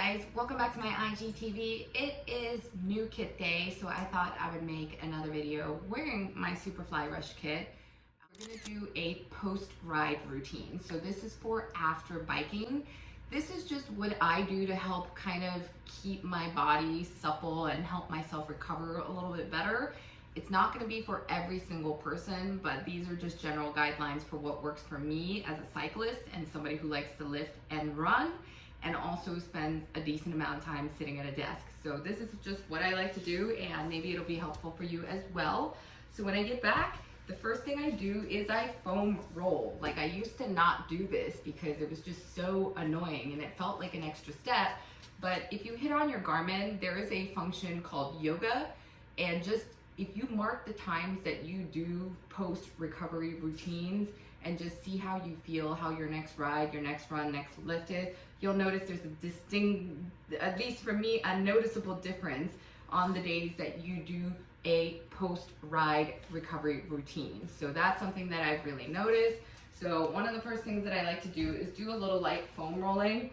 guys, welcome back to my IGTV. It is new kit day, so I thought I would make another video wearing my Superfly Rush kit. We're gonna do a post-ride routine. So this is for after biking. This is just what I do to help kind of keep my body supple and help myself recover a little bit better. It's not gonna be for every single person, but these are just general guidelines for what works for me as a cyclist and somebody who likes to lift and run, and also spends a decent amount of time sitting at a desk. So this is just what I like to do, and maybe it'll be helpful for you as well. So when I get back, the first thing I do is I foam roll. Like, I used to not do this because it was just so annoying and it felt like an extra step. But if you hit on your Garmin, there is a function called yoga, and just if you mark the times that you do post-recovery routines and just see how you feel, how your next ride, your next run, next lift is, you'll notice there's a distinct, at least for me, a noticeable difference on the days that you do a post-ride recovery routine. So that's something that I've really noticed. So one of the first things that I like to do is do a little light foam rolling.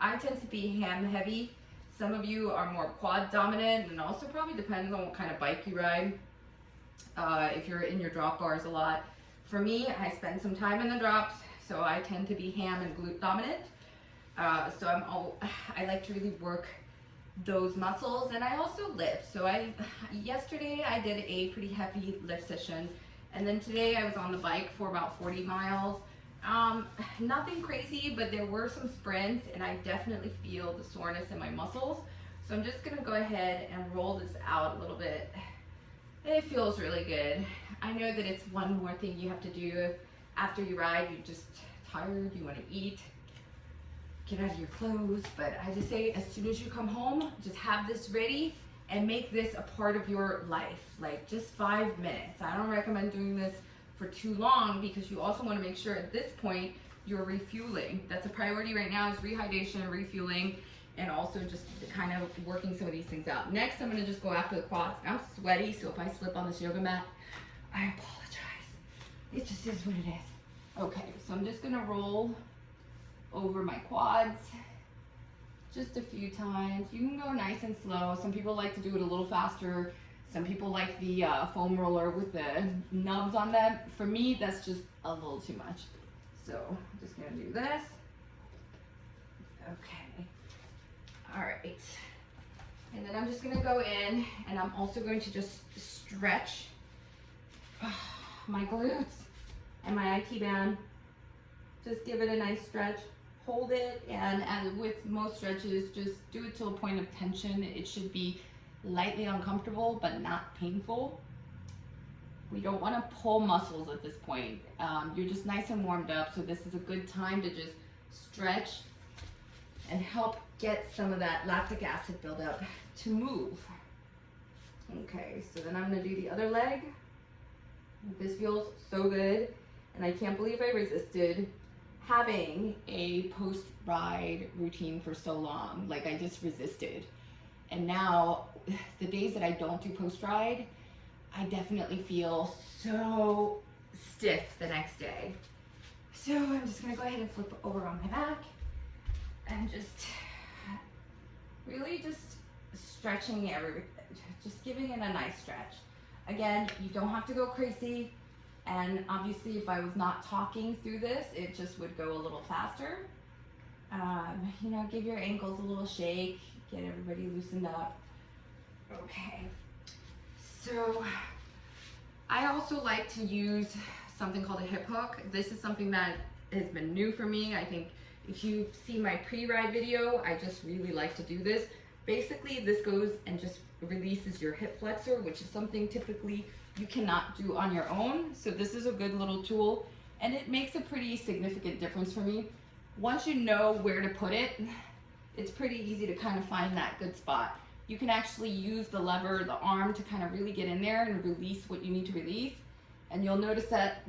I tend to be ham heavy. Some of you are more quad dominant, and also probably depends on what kind of bike you ride. If you're in your drop bars a lot. For me, I spend some time in the drops, so I tend to be ham and glute dominant. So I like to really work those muscles, and I also lift. So yesterday I did a pretty heavy lift session, and then today I was on the bike for about 40 miles. Nothing crazy, but there were some sprints, and I definitely feel the soreness in my muscles. So I'm just gonna go ahead and roll this out a little bit. It feels really good. I know that it's one more thing you have to do after you ride. You're just tired, you want to eat, get out of your clothes, but I just say as soon as you come home, just have this ready and make this a part of your life. Like, just 5 minutes. I don't recommend doing this for too long, because you also want to make sure at this point you're refueling. That's a priority right now, is rehydration, refueling, and also just kind of working some of these things out. Next, I'm going to just go after the quads. I'm sweaty, so if I slip on this yoga mat, I apologize. It just is what it is. Okay, so I'm just going to roll over my quads just a few times. You can go nice and slow. Some people like to do it a little faster. Some people like the foam roller with the nubs on them. For me, that's just a little too much. So I'm just going to do this. Okay. All right, and then I'm just gonna go in, and I'm also going to just stretch my glutes and my IT band. Just give it a nice stretch, hold it, and as with most stretches, just do it to a point of tension. It should be lightly uncomfortable, but not painful. We don't want to pull muscles at this point. You're just nice and warmed up, so this is a good time to just stretch and help get some of that lactic acid buildup to move. Okay, so then I'm gonna do the other leg. This feels so good, and I can't believe I resisted having a post-ride routine for so long. Like, I just resisted. And now, the days that I don't do post-ride, I definitely feel so stiff the next day. So I'm just gonna go ahead and flip over on my back and just really just stretching just giving it a nice stretch. Again, you don't have to go crazy, and obviously if I was not talking through this, it just would go a little faster. You know, give your ankles a little shake, get everybody loosened up. Okay, so I also like to use something called a hip hook. This is something that has been new for me. I think if you see my pre-ride video, I just really like to do this. Basically, this goes and just releases your hip flexor, which is something typically you cannot do on your own. So this is a good little tool, and it makes a pretty significant difference for me. Once you know where to put it, it's pretty easy to kind of find that good spot. You can actually use the lever, the arm, to kind of really get in there and release what you need to release. And you'll notice that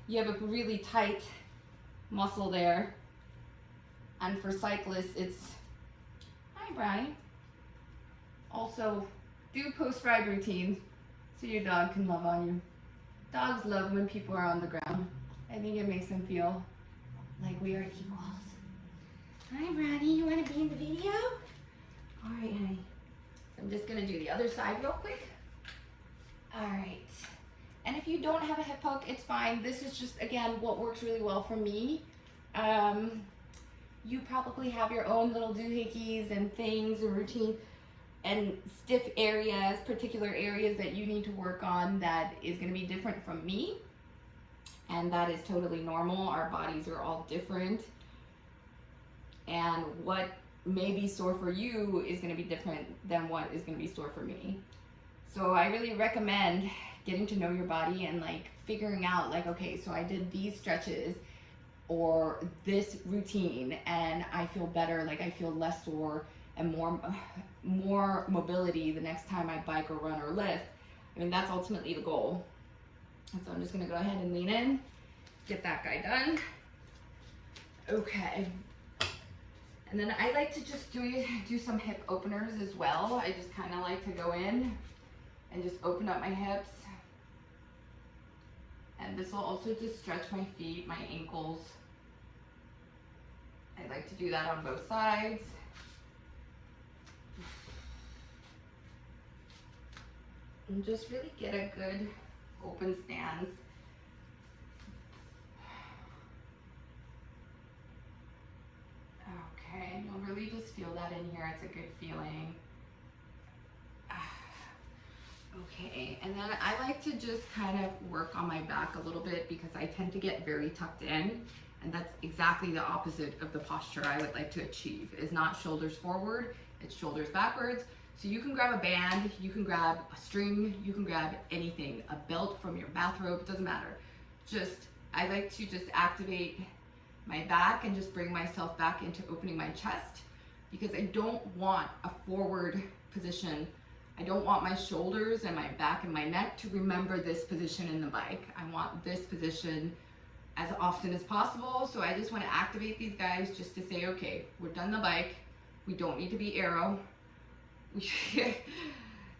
you have a really tight muscle there. And for cyclists, it's, hi Brian. Also, do post-ride routines so your dog can love on you. Dogs love when people are on the ground. I think it makes them feel like we are equals. Hi Brady, you want to gonna be in the video. All right, honey. I'm just gonna do the other side real quick. All right. And if you don't have a hip poke, it's fine. This is just, again, what works really well for me. You probably have your own little doohickeys and things and routine and stiff areas, particular areas that you need to work on that is gonna be different from me. And that is totally normal. Our bodies are all different. And what may be sore for you is gonna be different than what is gonna be sore for me. So I really recommend getting to know your body and like figuring out like, okay, so I did these stretches or this routine and I feel better, like I feel less sore and more mobility the next time I bike or run or lift. I mean, that's ultimately the goal. And so I'm just gonna go ahead and lean in, get that guy done. Okay. And then I like to just do some hip openers as well. I just kind of like to go in and just open up my hips. And this will also just stretch my feet, my ankles. I like to do that on both sides. And just really get a good open stance. Okay, you'll really just feel that in here. It's a good feeling. Okay, and then I like to just kind of work on my back a little bit because I tend to get very tucked in, and that's exactly the opposite of the posture I would like to achieve. It's not shoulders forward, it's shoulders backwards. So you can grab a band, you can grab a string, you can grab anything, a belt from your bathrobe, it doesn't matter. I like to just activate my back and just bring myself back into opening my chest because I don't want a forward position. I don't want my shoulders and my back and my neck to remember this position in the bike. I want this position as often as possible. So I just want to activate these guys just to say, okay, we're done the bike. We don't need to be arrow.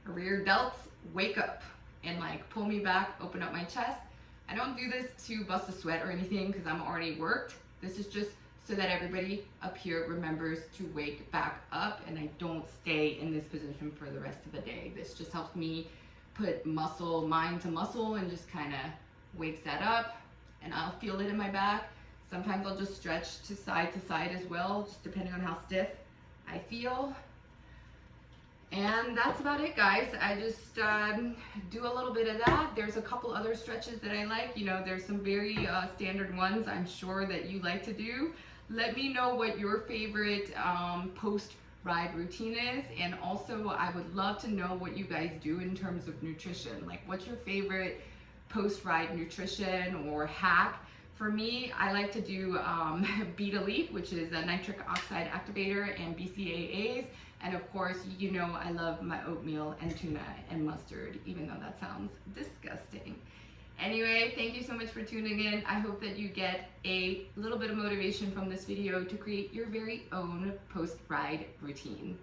Rear delts, wake up and like pull me back, open up my chest. I don't do this to bust a sweat or anything because I'm already worked. This is just so that everybody up here remembers to wake back up and I don't stay in this position for the rest of the day. This just helps me put mind to muscle and just kind of wakes that up, and I'll feel it in my back. Sometimes I'll just stretch to side as well, just depending on how stiff I feel. And that's about it, guys. I just do a little bit of that. There's a couple other stretches that I like. You know, there's some very standard ones I'm sure that you like to do. Let me know what your favorite post-ride routine is. And also, I would love to know what you guys do in terms of nutrition. Like, what's your favorite post-ride nutrition or hack? For me, I like to do Beat Elite, which is a nitric oxide activator, and BCAAs. And of course, you know I love my oatmeal and tuna and mustard, even though that sounds disgusting. Anyway, thank you so much for tuning in. I hope that you get a little bit of motivation from this video to create your very own post-ride routine.